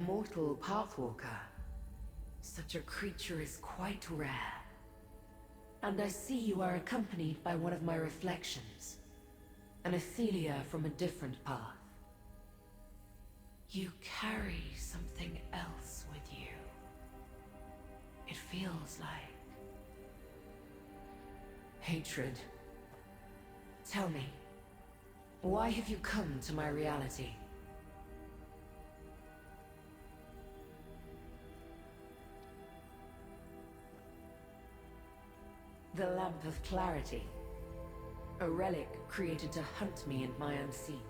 immortal pathwalker. Such a creature is quite rare. And I see you are accompanied by one of my reflections. An Ithelia from a different path. You carry something else with you. It feels like... hatred. Tell me, why have you come to my reality? The Lamp of Clarity. A relic created to hunt me and my unseen.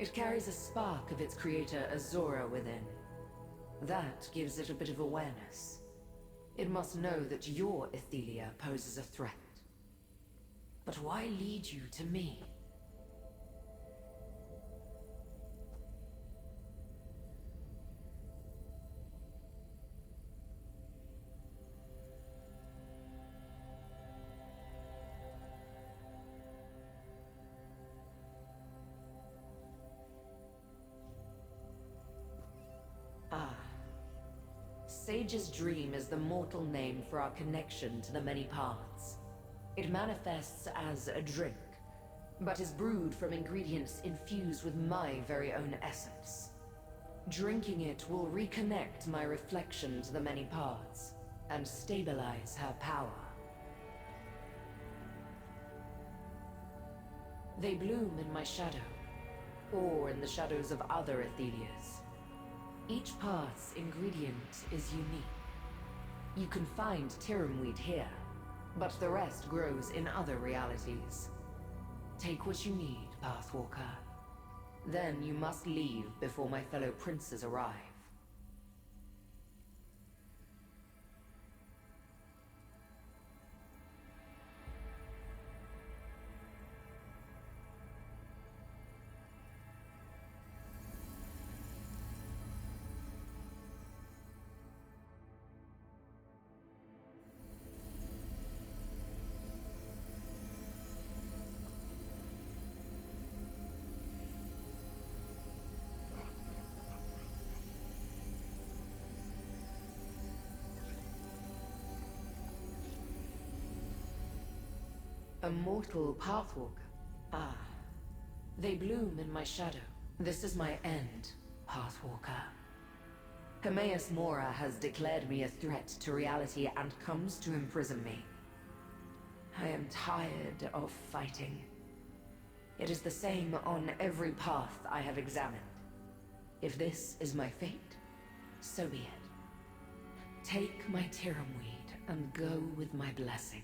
It carries a spark of its creator Azora within. That gives it a bit of awareness. It must know that your Ithelia poses a threat. But why lead you to me? Sage's dream is the mortal name for our connection to the many paths. It manifests as a drink, but is brewed from ingredients infused with my very own essence. Drinking it will reconnect my reflection to the many paths, and stabilize her power. They bloom in my shadow, or in the shadows of other Ithelias. Each path's ingredient is unique. You can find Tiramweed here, but the rest grows in other realities. Take what you need, Pathwalker. Then you must leave before my fellow princes arrive. A mortal pathwalker. Ah. They bloom in my shadow. This is my end, Pathwalker. Hermaeus Mora has declared me a threat to reality and comes to imprison me. I am tired of fighting. It is the same on every path I have examined. If this is my fate, so be it. Take my Tiramweed and go with my blessing.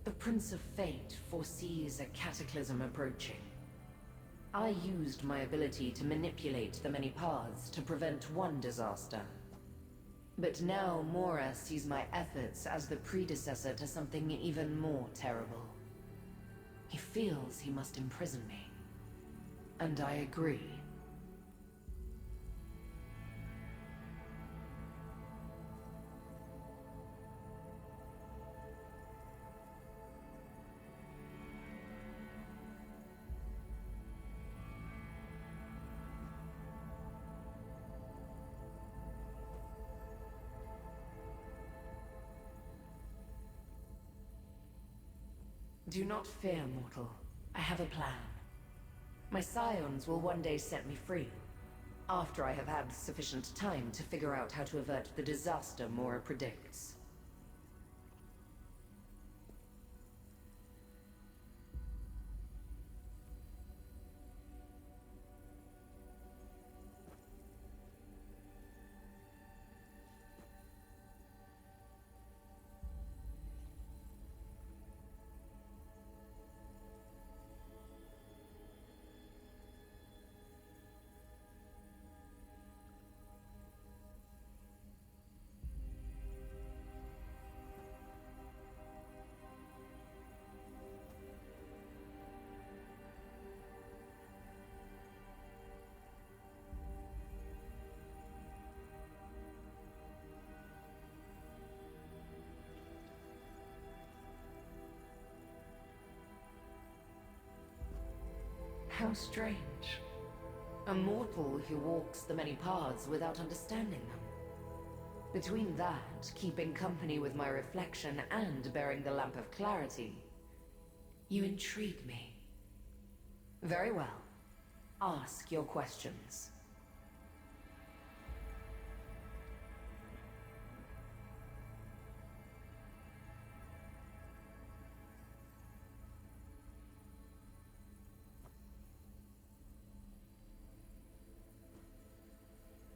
The Prince of Fate foresees a cataclysm approaching. I used my ability to manipulate the many paths to prevent one disaster. But now Mora sees my efforts as the predecessor to something even more terrible. He feels he must imprison me. And I agree. Do not fear, mortal. I have a plan. My scions will one day set me free, after I have had sufficient time to figure out how to avert the disaster Mora predicts. How strange. A mortal who walks the many paths without understanding them. Between that, keeping company with my reflection, and bearing the lamp of clarity, you intrigue me. Very well. Ask your questions.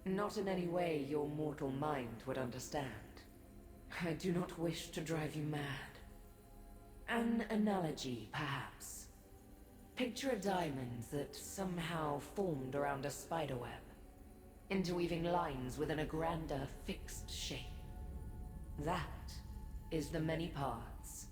Not in any way your mortal mind would understand. I do not wish to drive you mad. An analogy, perhaps. Picture a diamond that somehow formed around a spiderweb, interweaving lines within a grander, fixed shape. That is the many paths.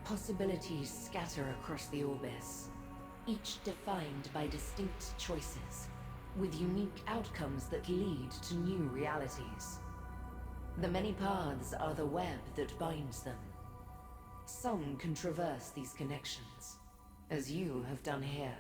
Possibilities scatter across the Orbis, each defined by distinct choices, with unique outcomes that lead to new realities. The many paths are the web that binds them. Some can traverse these connections, as you have done here.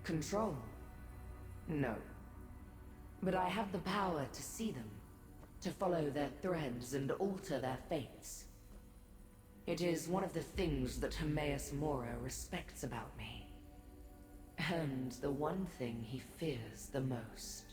Control? No. But I have the power to see them, to follow their threads and alter their fates. It is one of the things that Hermaeus Mora respects about me. And the one thing he fears the most.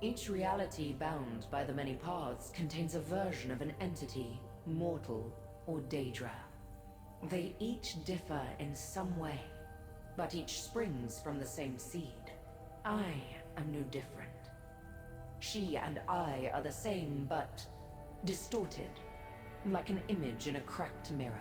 Each reality bound by the many paths contains a version of an entity, mortal or Daedra. They each differ in some way, but each springs from the same seed. I am no different. She and I are the same, but distorted, like an image in a cracked mirror.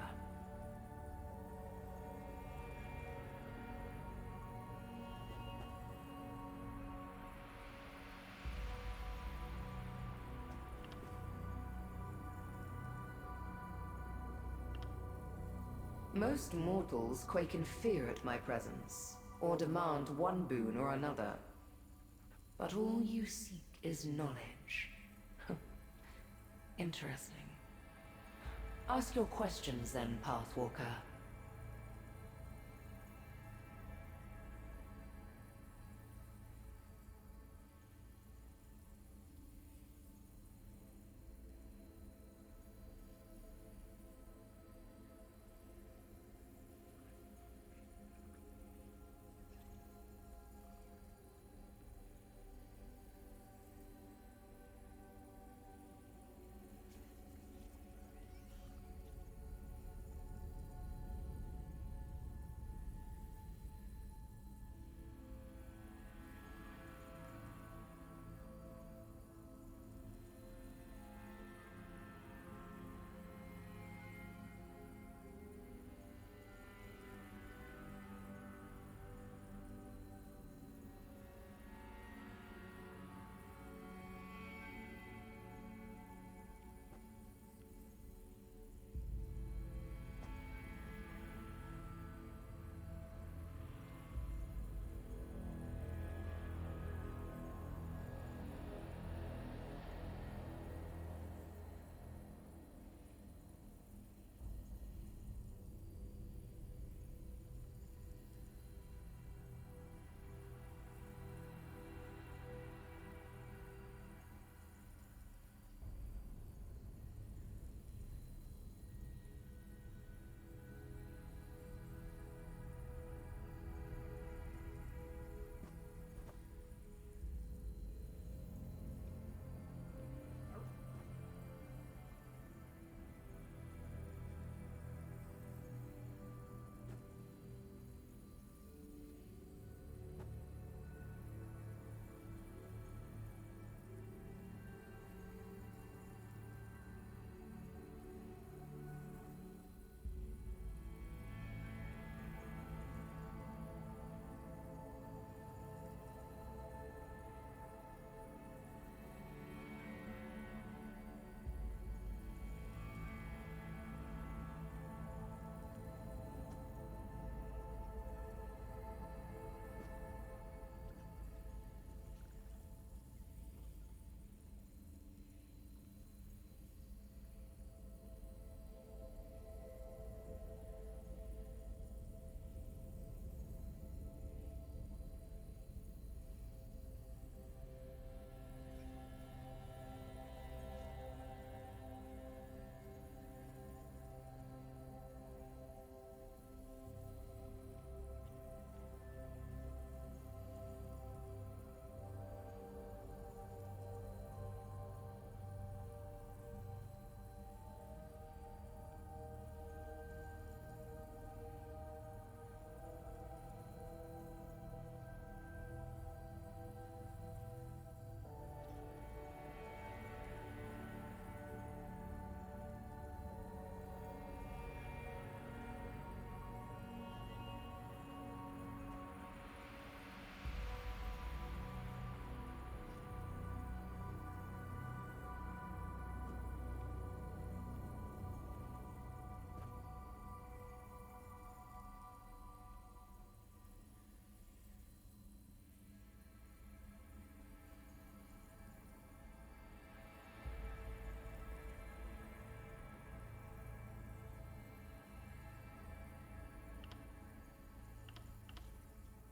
Most mortals quake in fear at my presence, or demand one boon or another. But all you seek is knowledge. Interesting. Ask your questions then, Pathwalker.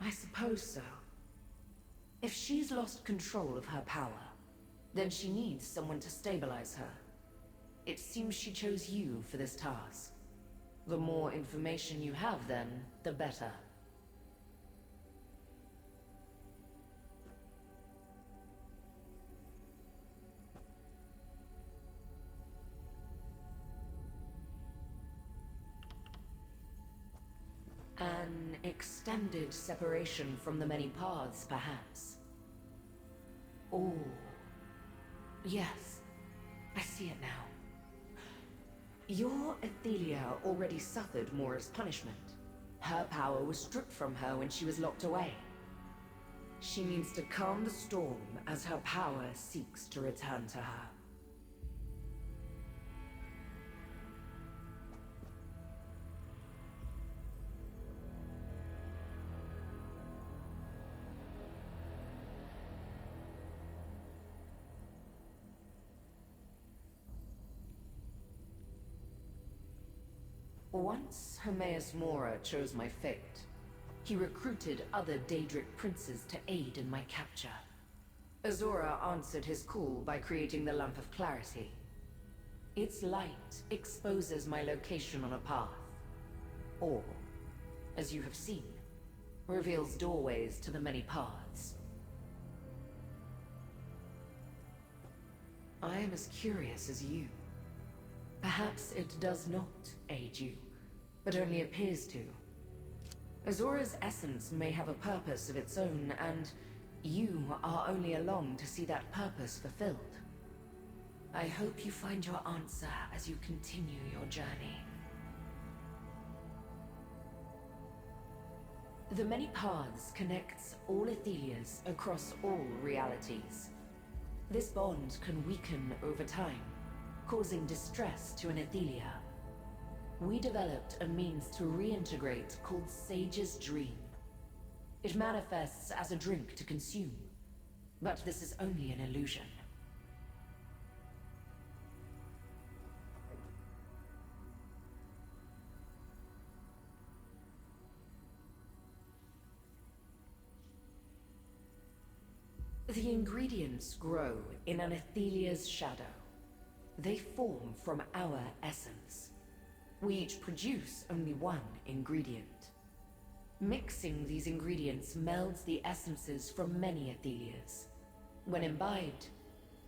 I suppose so. If she's lost control of her power, then she needs someone to stabilize her. It seems she chose you for this task. The more information you have then, the better. extended separation from the many paths, perhaps. Oh, yes, I see it now. Your Ithelia already suffered Mora's punishment. Her power was stripped from her when she was locked away. She needs to calm the storm as her power seeks to return to her. Once Hermaeus Mora chose my fate, he recruited other Daedric princes to aid in my capture. Azora answered his call by creating the Lamp of Clarity. Its light exposes my location on a path, or, as you have seen, reveals doorways to the many paths. I am as curious as you. Perhaps it does not aid you, but only appears to. Azora's essence may have a purpose of its own, and you are only along to see that purpose fulfilled. I hope you find your answer as you continue your journey. The many paths connects all Ithelias across all realities. This bond can weaken over time, causing distress to an Ithelia. We developed a means to reintegrate called Sage's Dream. It manifests as a drink to consume, but this is only an illusion. The ingredients grow in an Ithelia's shadow. They form from our essence. We each produce only one ingredient. Mixing these ingredients melds the essences from many Ithelias. When imbibed,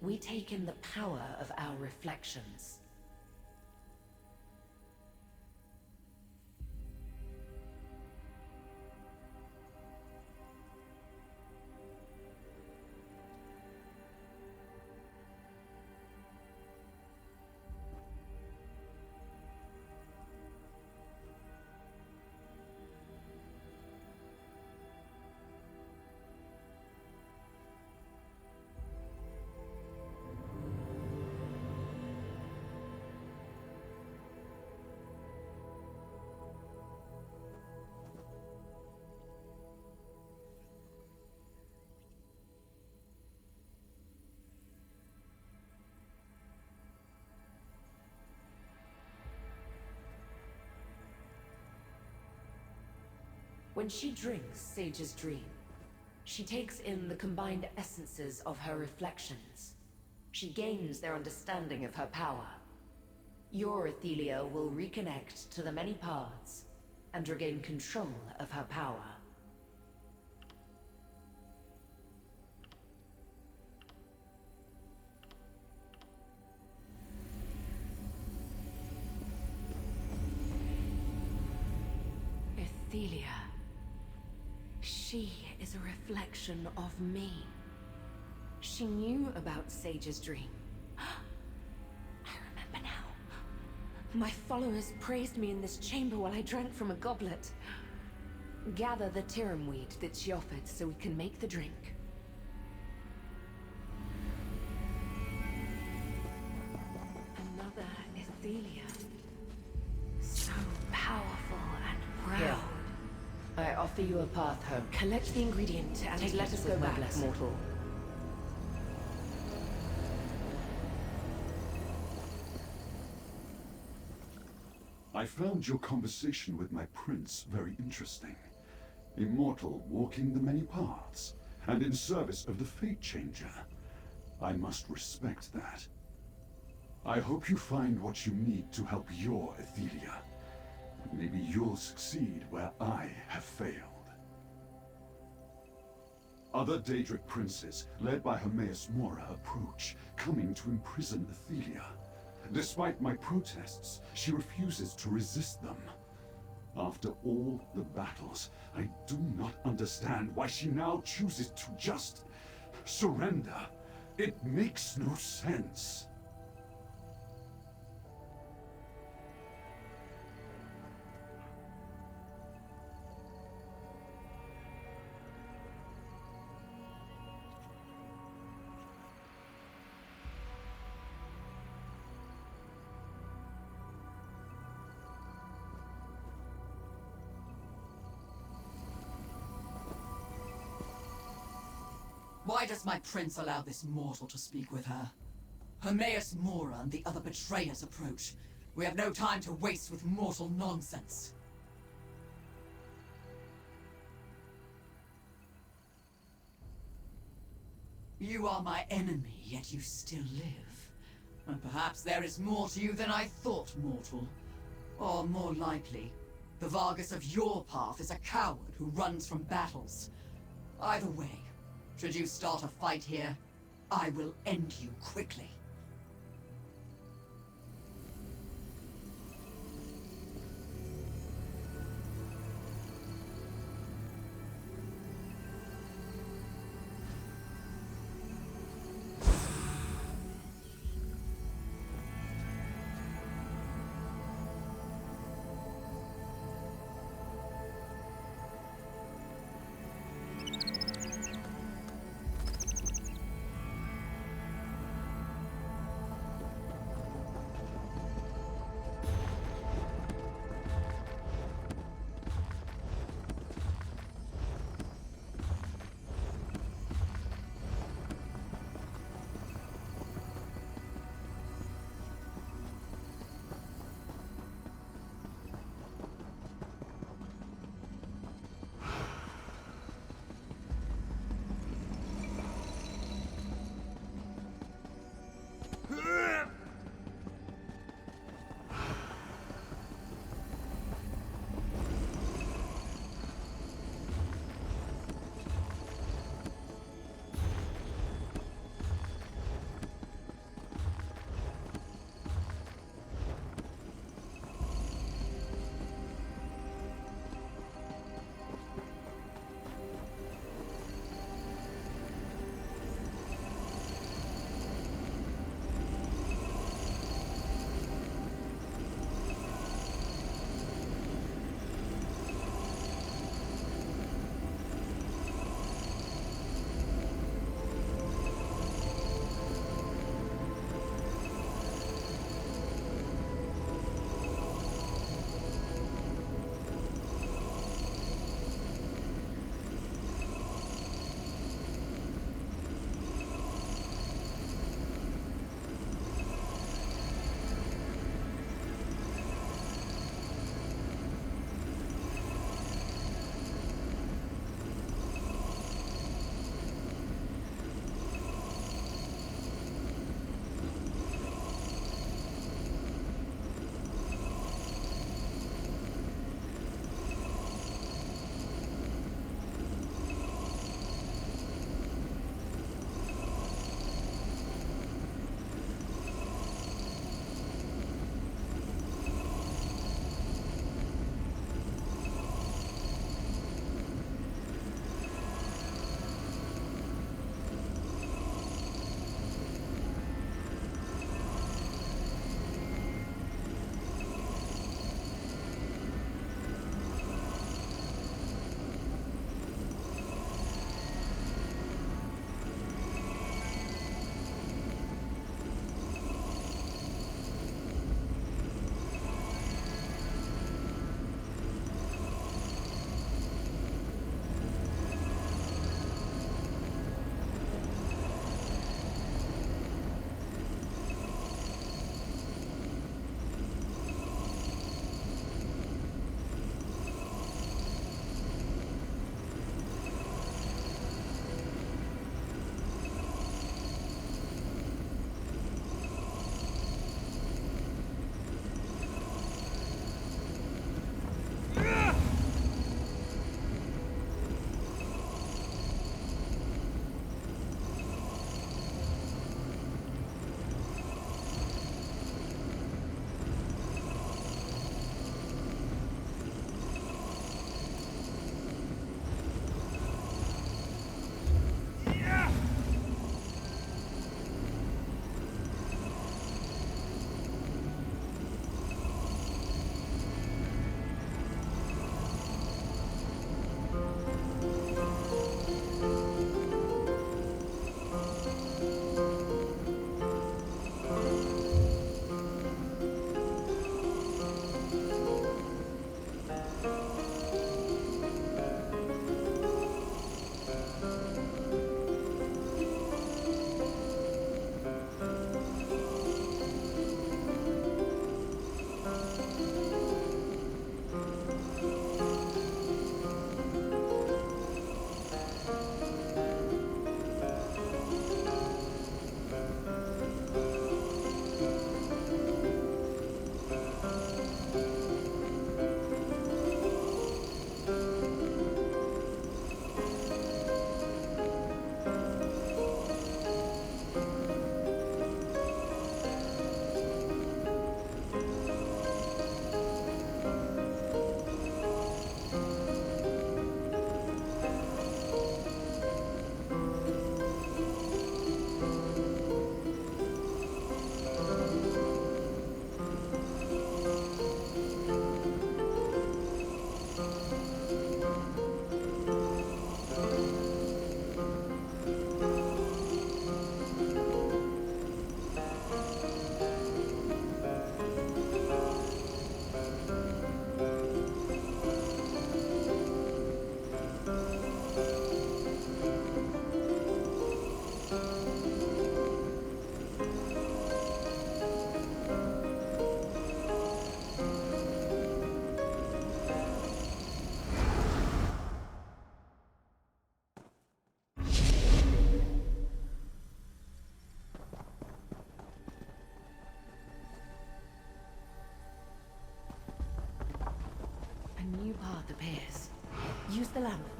we take in the power of our reflections. When she drinks Sage's Dream, she takes in the combined essences of her reflections. She gains their understanding of her power. Your Ithelia will reconnect to the many paths and regain control of her power. Ithelia. She is a reflection of me. She knew about Sage's Dream. I remember now. My followers praised me in this chamber while I drank from a goblet. Gather the Tirum weed that she offered so we can make the drink. Another Ithelia. So powerful and proud. Here. I offer you a path home. Collect the ingredient and let us go back, mortal. I found your conversation with my prince very interesting. Immortal, walking the many paths, and in service of the Fate Changer. I must respect that. I hope you find what you need to help your Ithelia. Maybe you'll succeed where I have failed. Other Daedric princes, led by Hermaeus Mora, approach, coming to imprison Ithelia. Despite my protests, she refuses to resist them. After all the battles, I do not understand why she now chooses to just surrender. It makes no sense. Why does my prince allow this mortal to speak with her? Hermaeus Mora and the other betrayers approach. We have no time to waste with mortal nonsense. You are my enemy, yet you still live. And perhaps there is more to you than I thought, mortal. Or more likely, the Vargas of your path is a coward who runs from battles. Either way, should you start a fight here, I will end you quickly.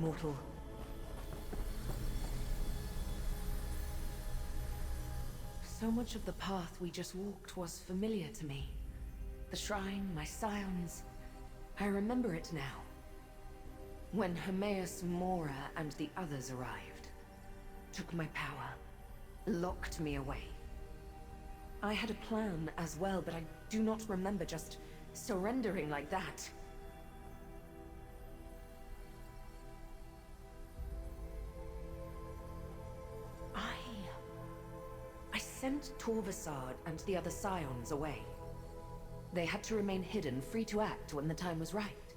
mortal. So much of the path we just walked was familiar to me. The shrine, my scions. I remember it now. When Hermaeus Mora and the others arrived, took my power, locked me away. I had a plan as well, but I do not remember just surrendering like that. I sent Torvasad and the other scions away. They had to remain hidden, free to act when the time was right.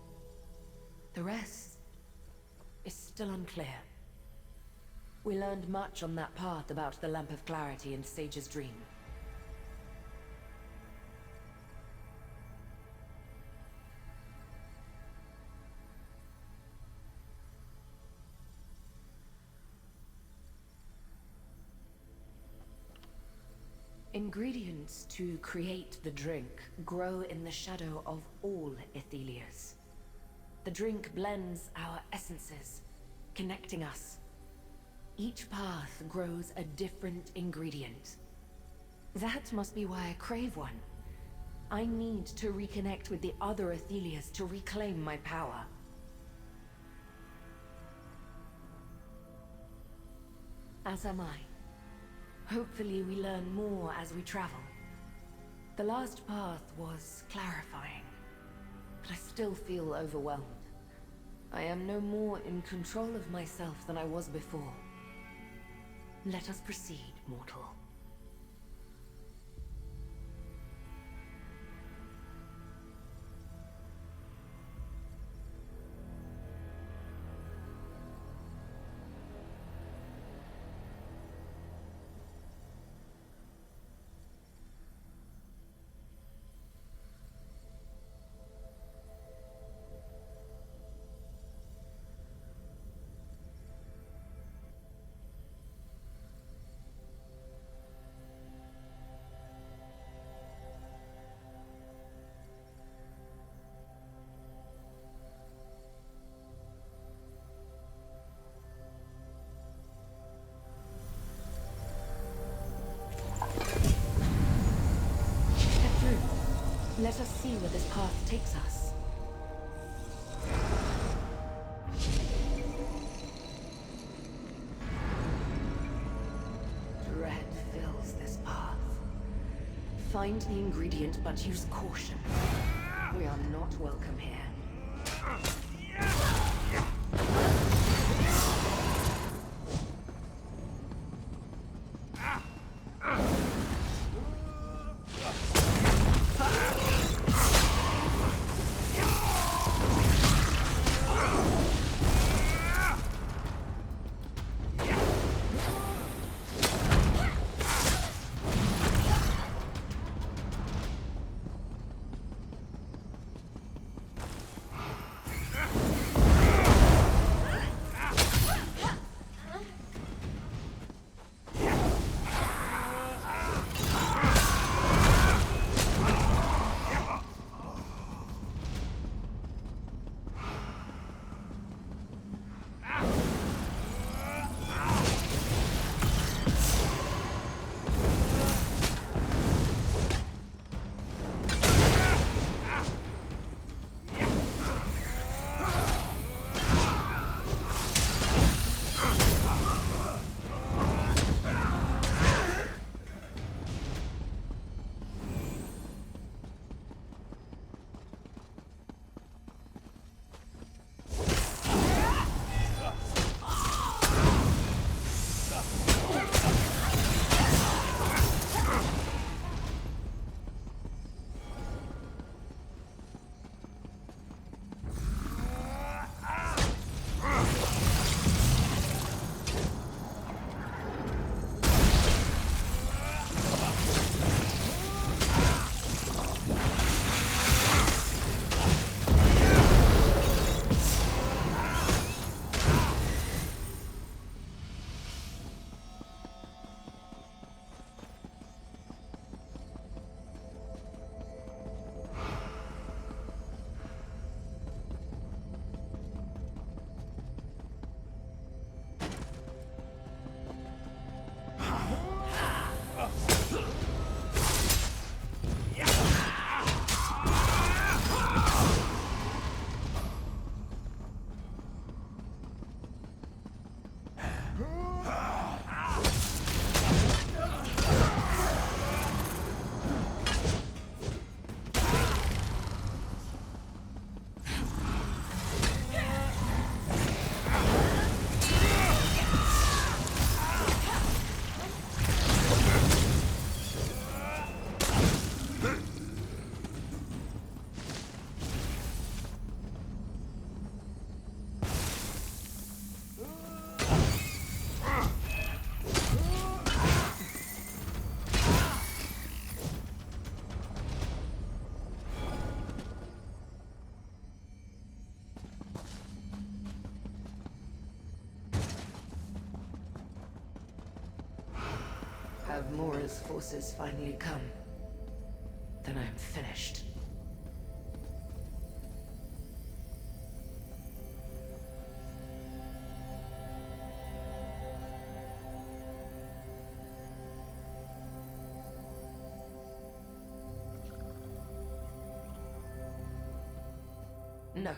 The rest is still unclear. We learned much on that path about the Lamp of Clarity and Sage's Dream. Ingredients to create the drink grow in the shadow of all Ithelias. The drink blends our essences, connecting us. Each path grows a different ingredient. That must be why I crave one. I need to reconnect with the other Ithelias to reclaim my power. As am I. Hopefully we learn more as we travel. The last path was clarifying, but I still feel overwhelmed. I am no more in control of myself than I was before. Let us proceed, mortal. Let us see where this path takes us. Dread fills this path. Find the ingredient, but use caution. We are not welcome here. Mora's forces finally come, then I am finished. No,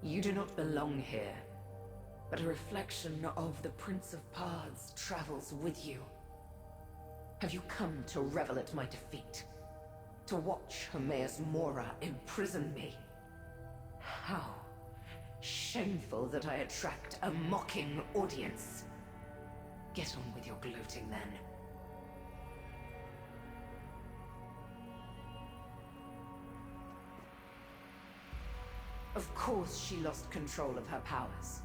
you do not belong here, but a reflection of the Prince of Paths travels with you. Have you come to revel at my defeat? To watch Hermaeus Mora imprison me? How shameful that I attract a mocking audience. Get on with your gloating then. Of course she lost control of her powers.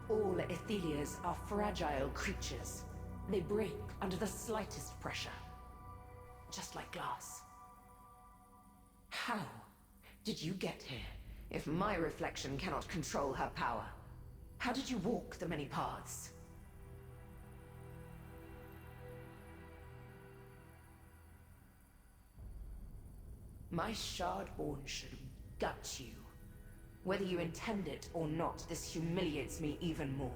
All Ithelias are fragile creatures. They break under the slightest pressure. Just like glass. How did you get here, if my reflection cannot control her power? How did you walk the many paths? My Shardborn should gut you. Whether you intend it or not, this humiliates me even more.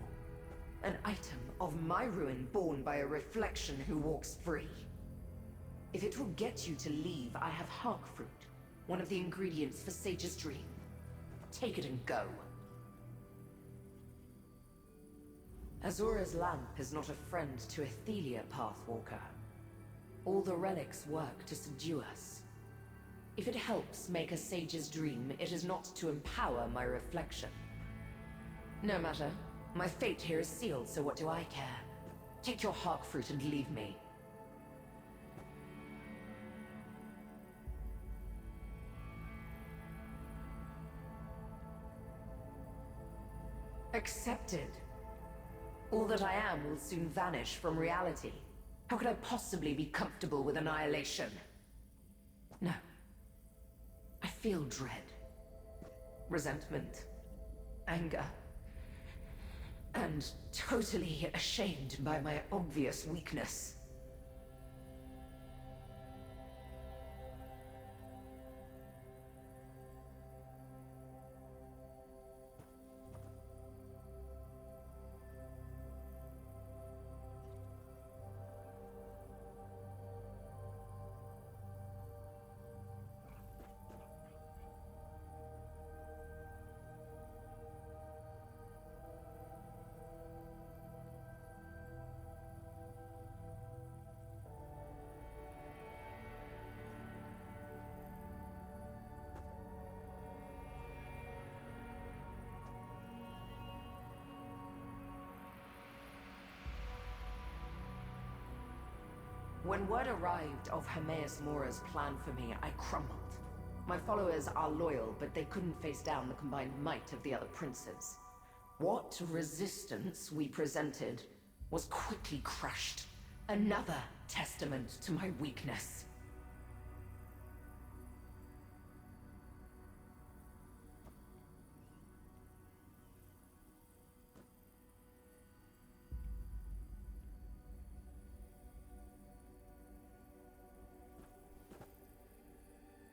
An item of my ruin born by a reflection who walks free. If it will get you to leave, I have Hark Fruit, one of the ingredients for Sage's Dream. Take it and go. Azura's lamp is not a friend to Ithelia, Pathwalker. All the relics work to subdue us. If it helps make a Sage's Dream, it is not to empower my reflection. No matter. My fate here is sealed, so what do I care? Take your Hark Fruit and leave me. Accepted. All that I am will soon vanish from reality. How could I possibly be comfortable with annihilation? No. I feel dread. Resentment. Anger. And totally ashamed by my obvious weakness. When word arrived of Hermaeus Mora's plan for me, I crumbled. My followers are loyal, but they couldn't face down the combined might of the other princes. What resistance we presented was quickly crushed. Another testament to my weakness.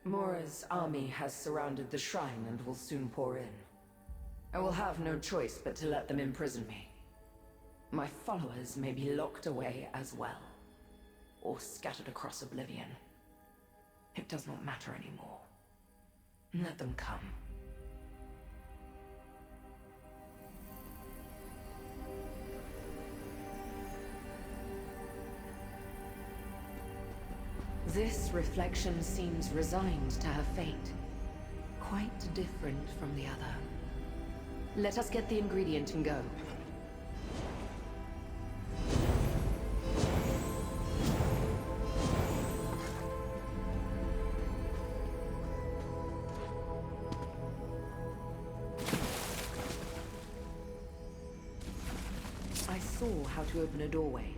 Mora's army has surrounded the shrine and will soon pour in. I will have no choice but to let them imprison me. My followers may be locked away as well, or scattered across oblivion. It does not matter anymore. Let them come. This reflection seems resigned to her fate. Quite different from the other. Let us get the ingredient and go. I saw how to open a doorway.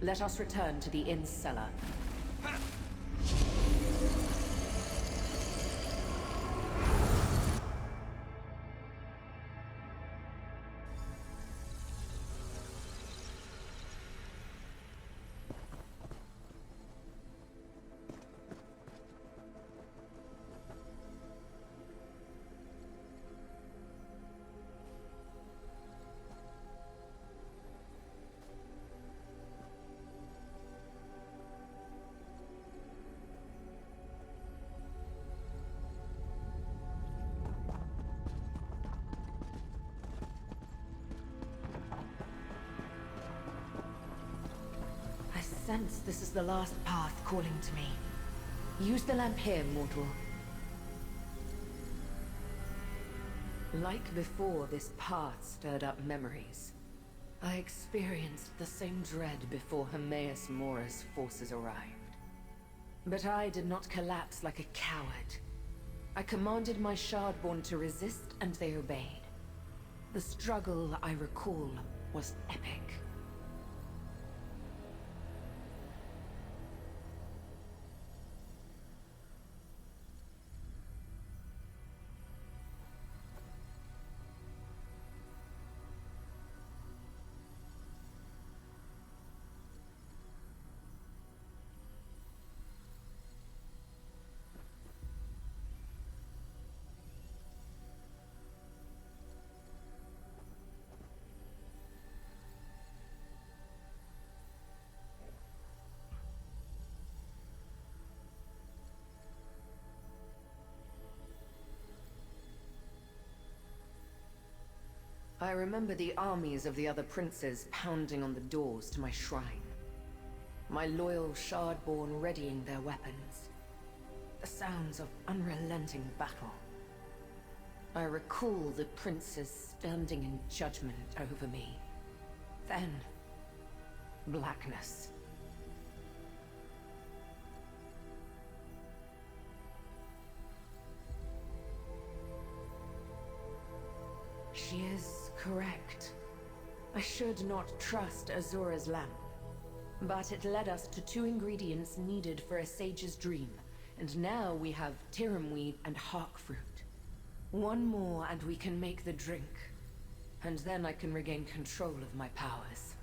Let us return to the inn's cellar. sense this is the last path calling to me. Use the lamp here, mortal. Like before, this path stirred up memories. I experienced the same dread before Hermaeus Mora's forces arrived. But I did not collapse like a coward. I commanded my Shardborn to resist, and they obeyed. The struggle, I recall, was epic. I remember the armies of the other princes pounding on the doors to my shrine. My loyal Shardborn readying their weapons. The sounds of unrelenting battle. I recall the princes standing in judgment over me. Then, blackness. She is correct. I should not trust Azura's lamp. But it led us to 2 ingredients needed for a sage's dream, and now we have Tiramweed and Hark fruit. 1 more and we can make the drink. And then I can regain control of my powers.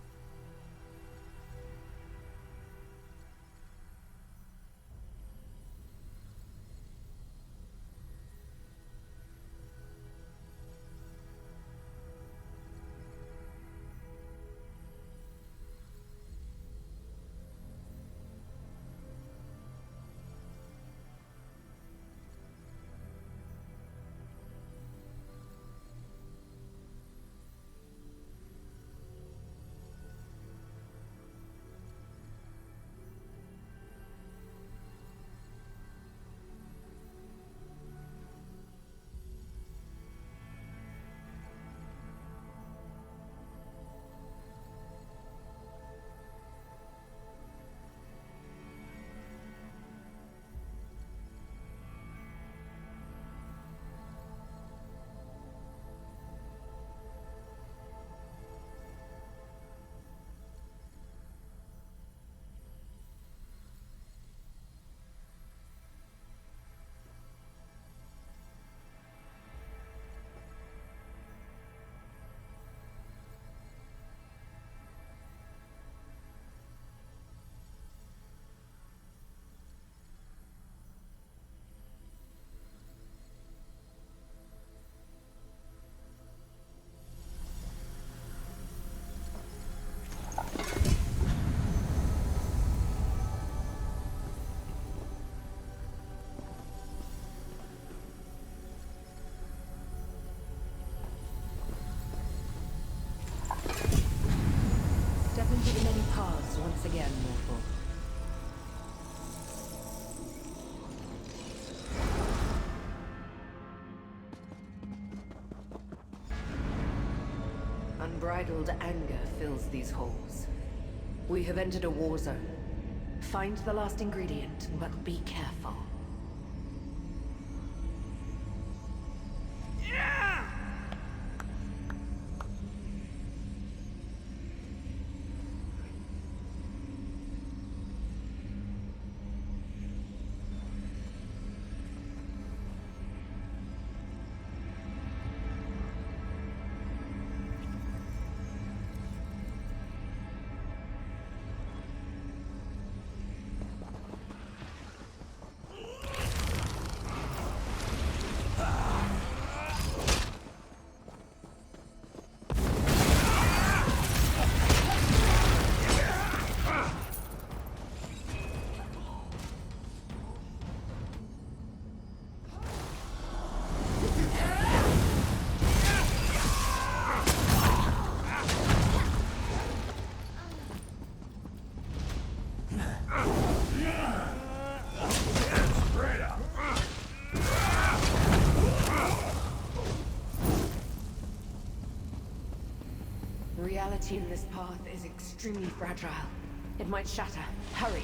Into the many paths once again, mortal. Unbridled anger fills these halls. We have entered a war zone. Find the last ingredient, but be careful. reality in this path is extremely fragile. It might shatter. Hurry!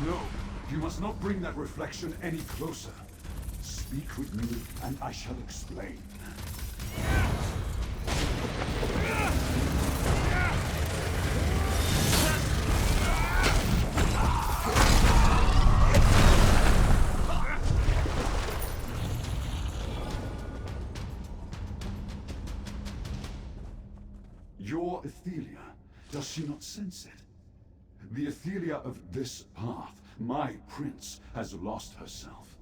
No, you must not bring that reflection any closer. Speak with me, and I shall explain. Your Ithelia, does she not sense it? The Ithelia of this path, my prince, has lost herself.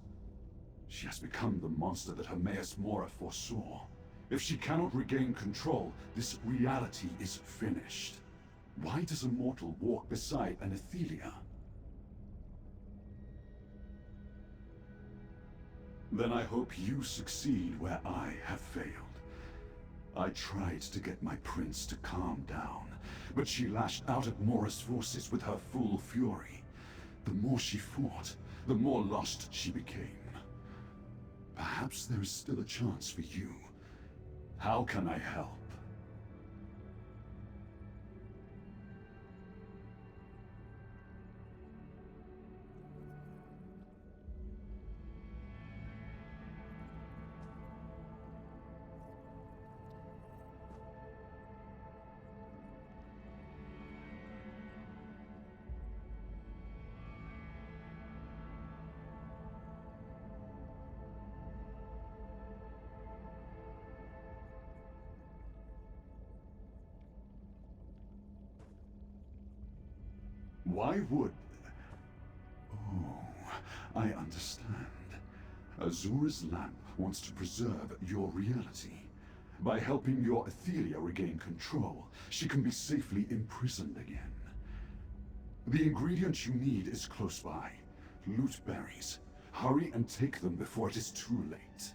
She has become the monster that Hermaeus Mora foresaw. If she cannot regain control, this reality is finished. Why does a mortal walk beside an Ithelia? Then I hope you succeed where I have failed. I tried to get my prince to calm down, but she lashed out at Mora's forces with her full fury. The more she fought, the more lost she became. Perhaps there is still a chance for you. How can I help? Why would... Oh, I understand. Azura's lamp wants to preserve your reality. By helping your Ithelia regain control, she can be safely imprisoned again. The ingredient you need is close by. Loot berries. Hurry and take them before it is too late.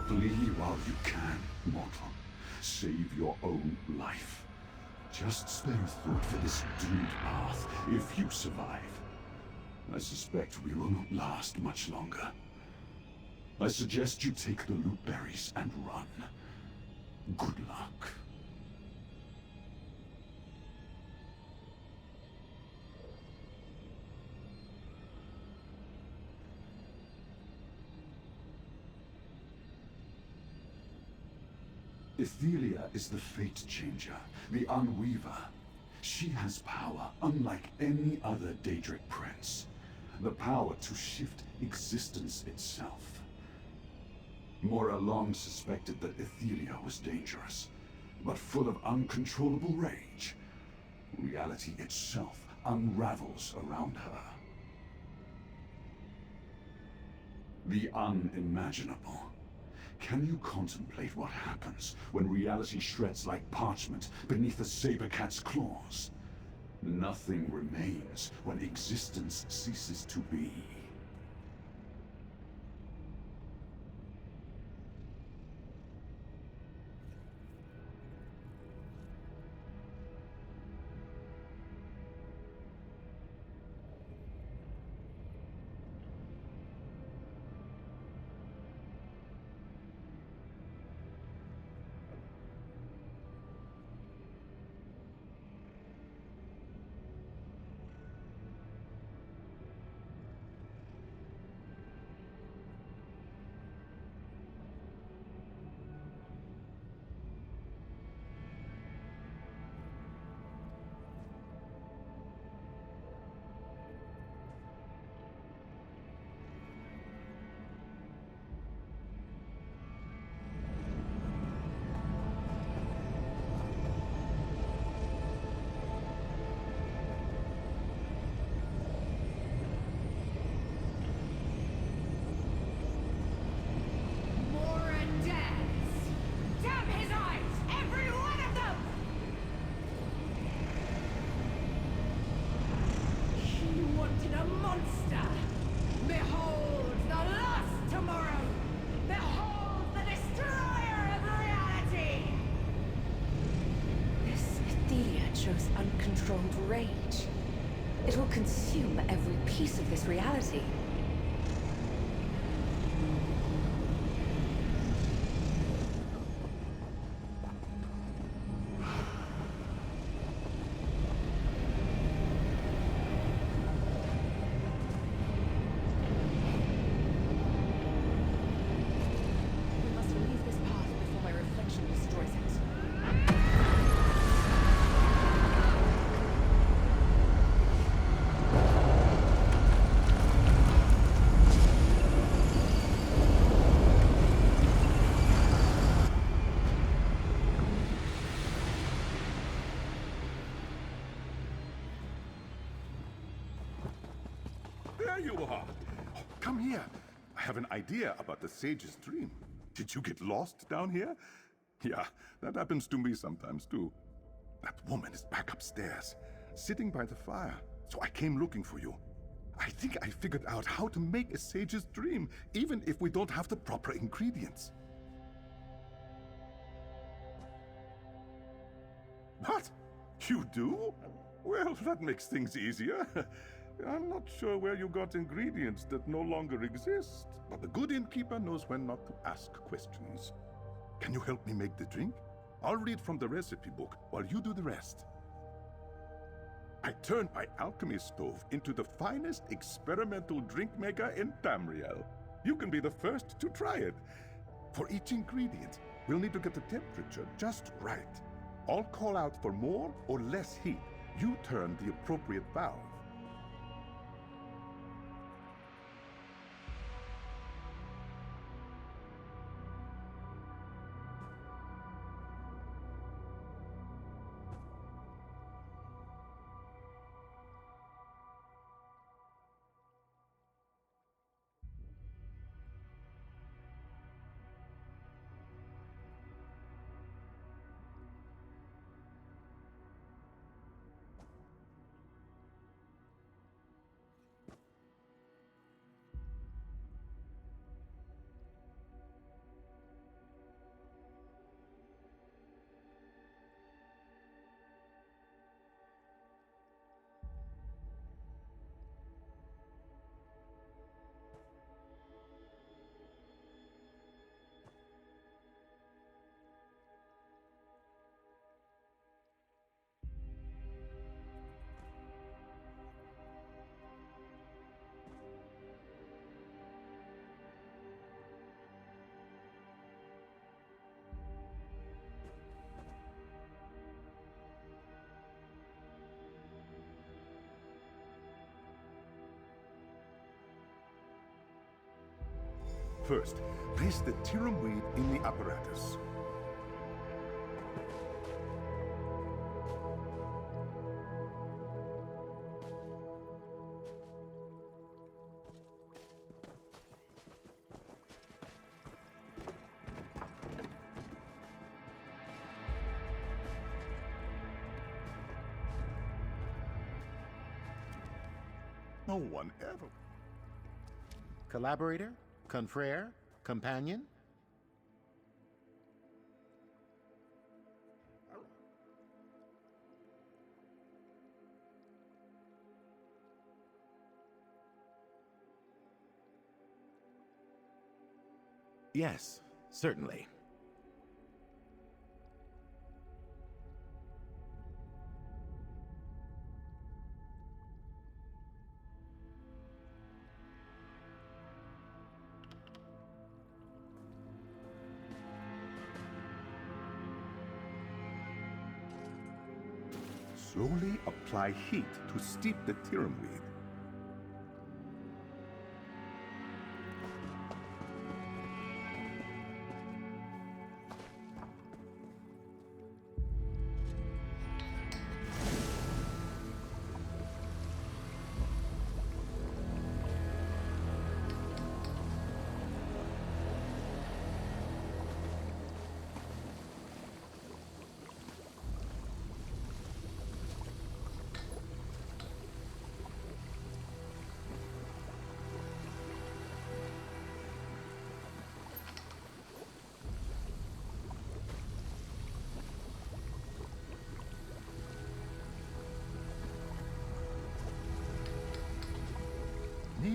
Flee while you can, mortal. Save your own life. Just spare a thought for this doomed path, if you survive. I suspect we will not last much longer. I suggest you take the loot berries and run. Good luck. Ithelia is the fate changer, the unweaver. She has power unlike any other Daedric prince. The power to shift existence itself. Mora long suspected that Ithelia was dangerous, but full of uncontrollable rage. Reality itself unravels around her. The unimaginable. Can you contemplate what happens when reality shreds like parchment beneath a saber cat's claws? Nothing remains when existence ceases to be. shows uncontrolled rage. It will consume every piece of this reality. We must leave this path before my reflection destroys it. There you are. Oh, come here. I have an idea about the sage's dream. Did you get lost down here? Yeah, that happens to me sometimes too. That woman is back upstairs, sitting by the fire. So I came looking for you. I think I figured out how to make a sage's dream, even if we don't have the proper ingredients. What? You do? Well, that makes things easier. I'm not sure where you got ingredients that no longer exist, but the good innkeeper knows when not to ask questions. Can you help me make the drink? I'll read from the recipe book while you do the rest. I turned my alchemy stove into the finest experimental drink maker in Tamriel. You can be the first to try it. For each ingredient, we'll need to get the temperature just right. I'll call out for more or less heat. You turn the appropriate valve. First, place the tirum weed in the apparatus. No one ever. Collaborator? Confrere? Companion? Yes, certainly. Slowly apply heat to steep the tirum weed.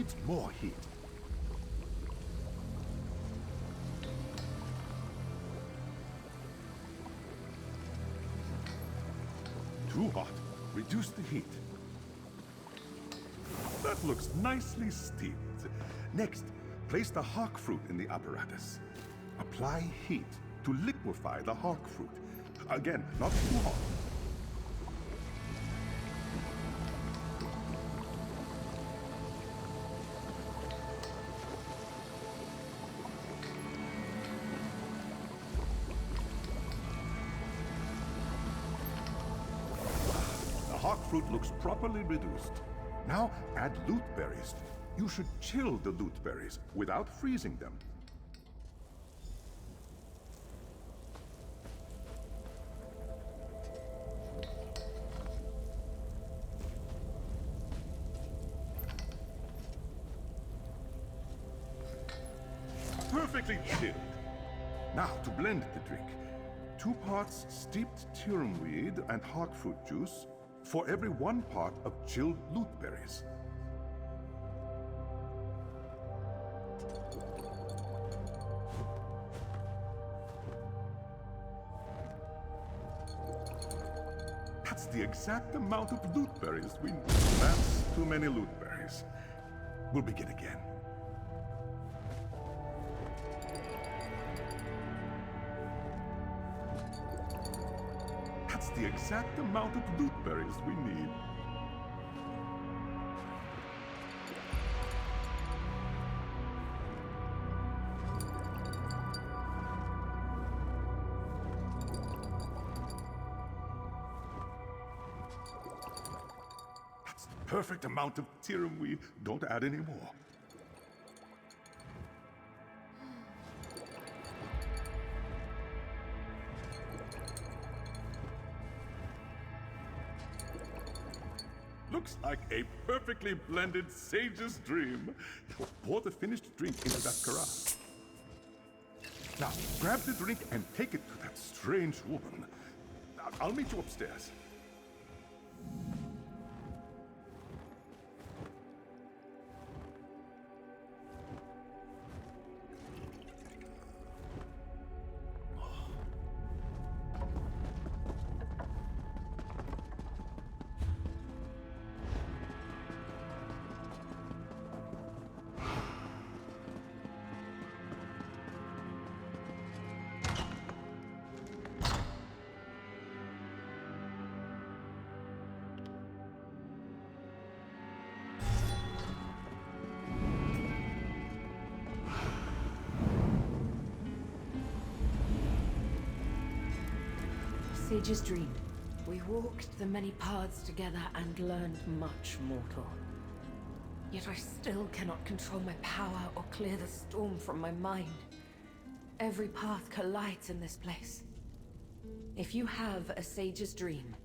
needs more heat. Too hot. Reduce the heat. That looks nicely steeped. Next, place the hawk fruit in the apparatus. Apply heat to liquefy the hawk fruit. Again, not too hot. The hawk fruit looks properly reduced. Now add loot berries. You should chill the loot berries without freezing them. Perfectly chilled. Now to blend the drink. 2 parts steeped weed and hawk fruit juice for every 1 part of chilled loot berries. That's the exact amount of loot berries we need. That's too many loot berries. We'll begin again. That's the exact amount of loot berries we need. That's the perfect amount of tirumui. Don't add any more. Looks like a perfectly blended sage's dream. Pour the finished drink into that carafe. Now, grab the drink and take it to that strange woman. I'll meet you upstairs. Sage's dream. We walked the many paths together and learned much, mortal. Yet I still cannot control my power or clear the storm from my mind. Every path collides in this place. If you have a sage's dream,